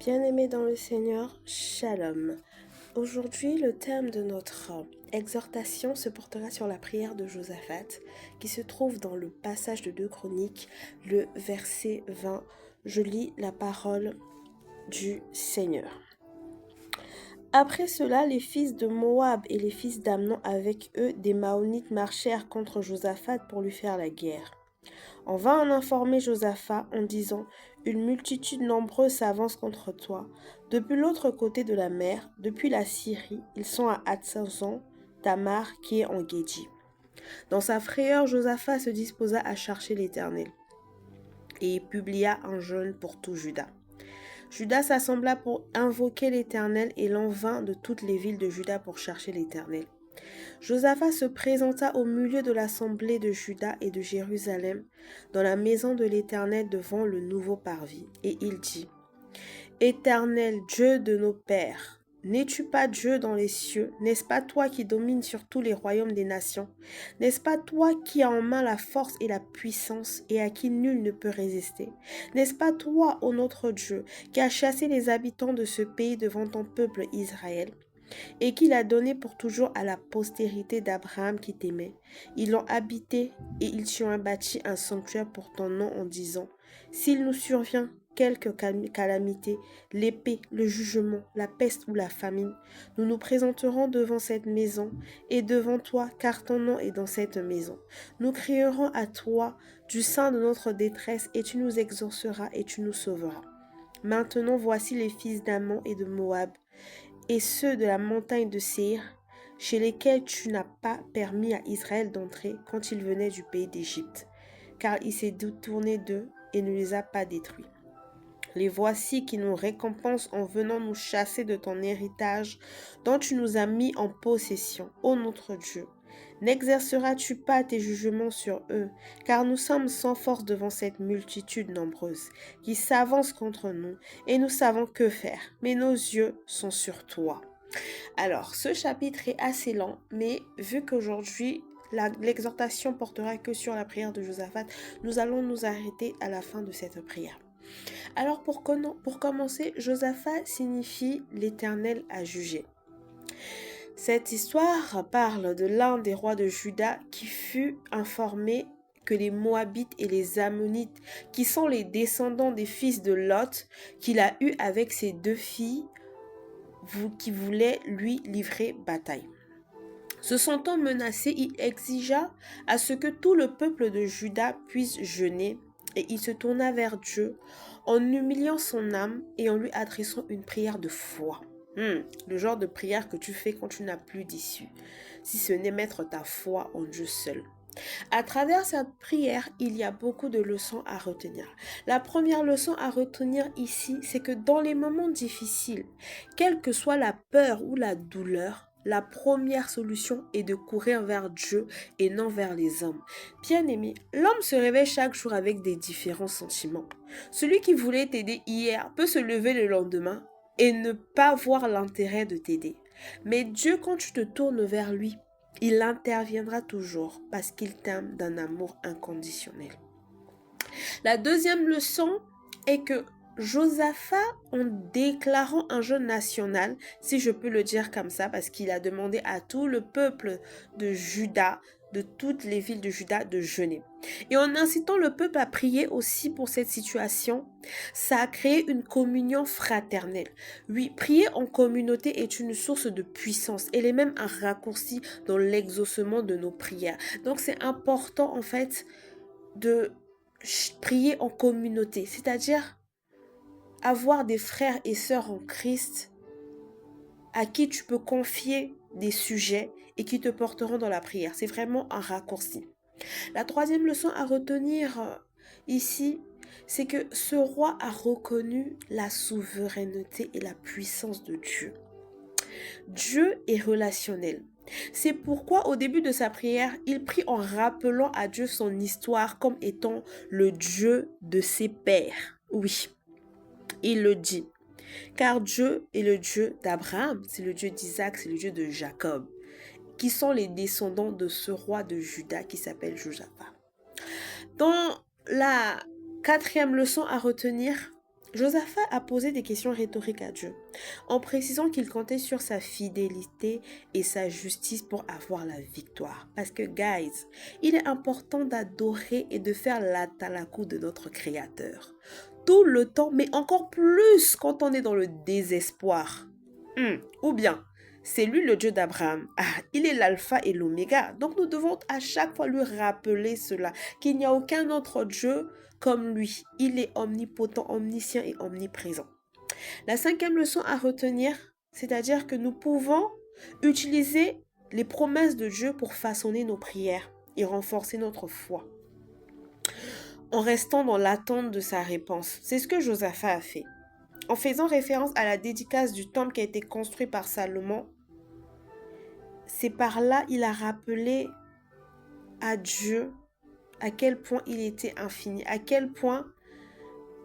Bien-aimés dans le Seigneur, Shalom. Aujourd'hui, le thème de notre exhortation se portera sur la prière de Josaphat, qui se trouve dans le passage de 2 Chroniques, le verset 20. Je lis la parole du Seigneur. Après cela, les fils de Moab et les fils d'Amnon avec eux, des Maonites, marchèrent contre Josaphat pour lui faire la guerre. On va en informer Josaphat en disant « Une multitude nombreuse s'avance contre toi. Depuis l'autre côté de la mer, depuis la Syrie, ils sont à Hatzazon, Tamar, qui est en Guédi. » Dans sa frayeur, Josaphat se disposa à chercher l'Éternel et publia un jeûne pour tout Juda. Juda s'assembla pour invoquer l'Éternel et l'on vint de toutes les villes de Juda pour chercher l'Éternel. Josaphat se présenta au milieu de l'assemblée de Juda et de Jérusalem, dans la maison de l'Éternel devant le nouveau parvis, et il dit : Éternel, Dieu de nos pères, n'es-tu pas Dieu dans les cieux? N'est-ce pas toi qui domines sur tous les royaumes des nations? N'est-ce pas toi qui as en main la force et la puissance et à qui nul ne peut résister? N'est-ce pas toi, ô notre Dieu, qui as chassé les habitants de ce pays devant ton peuple Israël? Et qu'il a donné pour toujours à la postérité d'Abraham qui t'aimait. Ils l'ont habité et ils t'y ont bâti un sanctuaire pour ton nom en disant : S'il nous survient quelque calamité, l'épée, le jugement, la peste ou la famine, nous nous présenterons devant cette maison et devant toi, car ton nom est dans cette maison. Nous crierons à toi du sein de notre détresse et tu nous exauceras et tu nous sauveras. Maintenant voici les fils d'Ammon et de Moab, et ceux de la montagne de Séir, chez lesquels tu n'as pas permis à Israël d'entrer quand il venait du pays d'Égypte, car il s'est détourné d'eux et ne les a pas détruits. Les voici qui nous récompensent en venant nous chasser de ton héritage, dont tu nous as mis en possession, ô notre Dieu. N'exerceras-tu pas tes jugements sur eux, car nous sommes sans force devant cette multitude nombreuse qui s'avance contre nous, et nous savons que faire, mais nos yeux sont sur toi. Alors, ce chapitre est assez lent, mais vu qu'aujourd'hui, l'exhortation portera que sur la prière de Josaphat, nous allons nous arrêter à la fin de cette prière. Alors, pour commencer, Josaphat signifie l'Éternel a jugé. Cette histoire parle de l'un des rois de Juda qui fut informé que les Moabites et les Ammonites, qui sont les descendants des fils de Lot, qu'il a eu avec ses 2 filles, qui voulaient lui livrer bataille. Se sentant menacé, il exigea à ce que tout le peuple de Juda puisse jeûner, et il se tourna vers Dieu en humiliant son âme et en lui adressant une prière de foi. Le genre de prière que tu fais quand tu n'as plus d'issue, si ce n'est mettre ta foi en Dieu seul. À travers cette prière, il y a beaucoup de leçons à retenir. La première leçon à retenir ici, c'est que dans les moments difficiles, quelle que soit la peur ou la douleur, la première solution est de courir vers Dieu et non vers les hommes. Bien-aimé, l'homme se réveille chaque jour avec des différents sentiments. Celui qui voulait t'aider hier peut se lever le lendemain et ne pas voir l'intérêt de t'aider. Mais Dieu, quand tu te tournes vers lui, il interviendra toujours parce qu'il t'aime d'un amour inconditionnel. La deuxième leçon est que Josaphat, en déclarant un jeûne national, si je peux le dire comme ça, parce qu'il a demandé à tout le peuple de Juda, de toutes les villes de Juda, de jeûner. Et en incitant le peuple à prier aussi pour cette situation, ça a créé une communion fraternelle. Oui, prier en communauté est une source de puissance. Elle est même un raccourci dans l'exaucement de nos prières. Donc c'est important en fait de prier en communauté, c'est-à-dire avoir des frères et sœurs en Christ à qui tu peux confier des sujets et qui te porteront dans la prière. C'est vraiment un raccourci. La troisième leçon à retenir ici, c'est que ce roi a reconnu la souveraineté et la puissance de Dieu. Dieu est relationnel. C'est pourquoi au début de sa prière, il prie en rappelant à Dieu son histoire comme étant le Dieu de ses pères. Oui, il le dit. Car Dieu est le Dieu d'Abraham, c'est le Dieu d'Isaac, c'est le Dieu de Jacob, qui sont les descendants de ce roi de Juda qui s'appelle Josaphat. Dans la quatrième leçon à retenir, Josaphat a posé des questions rhétoriques à Dieu, en précisant qu'il comptait sur sa fidélité et sa justice pour avoir la victoire. Parce que, guys, il est important d'adorer et de faire la talakou de notre Créateur. Tout le temps, mais encore plus quand on est dans le désespoir. Ou bien, c'est lui le Dieu d'Abraham. Il est l'alpha et l'oméga. Donc nous devons à chaque fois lui rappeler cela, qu'il n'y a aucun autre Dieu comme lui. Il est omnipotent, omniscient et omniprésent. La cinquième leçon à retenir, c'est-à-dire que nous pouvons utiliser les promesses de Dieu pour façonner nos prières et renforcer notre foi, en restant dans l'attente de sa réponse. C'est ce que Josaphat a fait. En faisant référence à la dédicace du temple qui a été construit par Salomon, c'est par là il a rappelé à Dieu à quel point il était infini, à quel point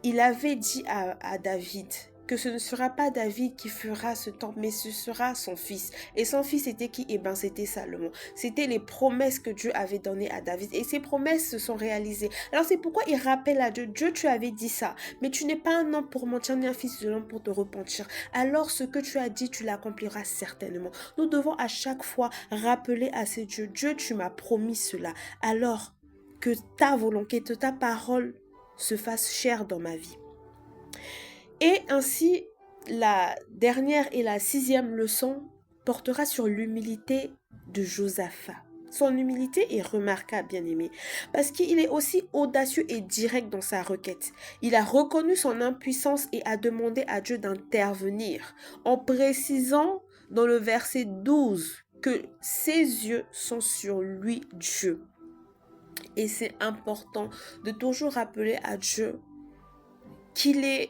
il avait dit à David que ce ne sera pas David qui fera ce temple, mais ce sera son fils. Et son fils était qui? C'était Salomon. C'était les promesses que Dieu avait données à David. Et ces promesses se sont réalisées. Alors c'est pourquoi il rappelle à Dieu, Dieu, tu avais dit ça, mais tu n'es pas un homme pour mentir, ni un fils de l'homme pour te repentir. Alors ce que tu as dit, tu l'accompliras certainement. Nous devons à chaque fois rappeler à ces dieux, Dieu, tu m'as promis cela. Alors que ta volonté, que ta parole se fasse chair dans ma vie. Et ainsi, la dernière et la sixième leçon portera sur l'humilité de Josaphat. Son humilité est remarquable, bien aimé, parce qu'il est aussi audacieux et direct dans sa requête. Il a reconnu son impuissance et a demandé à Dieu d'intervenir, en précisant dans le verset 12 que ses yeux sont sur lui, Dieu. Et c'est important de toujours rappeler à Dieu qu'il est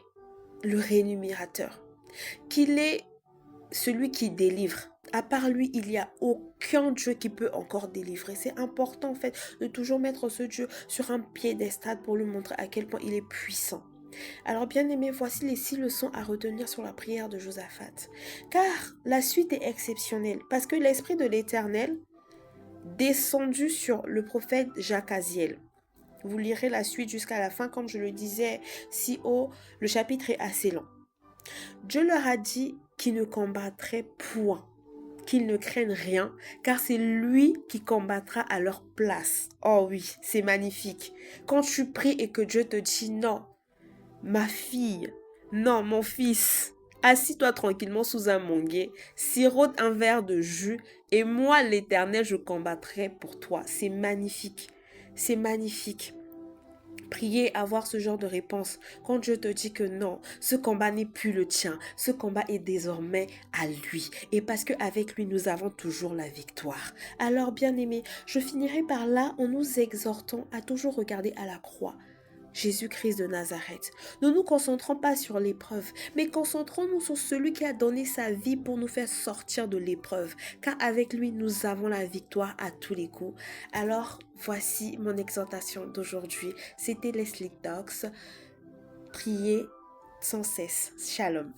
le rémunérateur, qu'il est celui qui délivre. À part lui, il n'y a aucun Dieu qui peut encore délivrer. C'est important en fait de toujours mettre ce Dieu sur un piédestal pour lui montrer à quel point il est puissant. Alors bien aimé, voici les 6 leçons à retenir sur la prière de Josaphat. Car la suite est exceptionnelle parce que l'Esprit de l'Éternel descendu sur le prophète Jacaziel. Vous lirez la suite jusqu'à la fin, comme je le disais si haut, le chapitre est assez long. Dieu leur a dit qu'ils ne combattraient point, qu'ils ne craignent rien, car c'est lui qui combattra à leur place. Oh oui, c'est magnifique. Quand tu pries et que Dieu te dit non, ma fille, non, mon fils, assis-toi tranquillement sous un manguier, sirote un verre de jus, et moi, l'Éternel, je combattrai pour toi. C'est magnifique. C'est magnifique. Prier, avoir ce genre de réponse quand Dieu te dit que non, ce combat n'est plus le tien, ce combat est désormais à lui. Et parce qu'avec lui, nous avons toujours la victoire. Alors, bien-aimés, je finirai par là en nous exhortant à toujours regarder à la croix. Jésus-Christ de Nazareth. Ne nous concentrons pas sur l'épreuve, mais concentrons-nous sur celui qui a donné sa vie pour nous faire sortir de l'épreuve, car avec lui, nous avons la victoire à tous les coups. Alors, voici mon exhortation d'aujourd'hui. C'était Leslie Talks. Priez sans cesse. Shalom.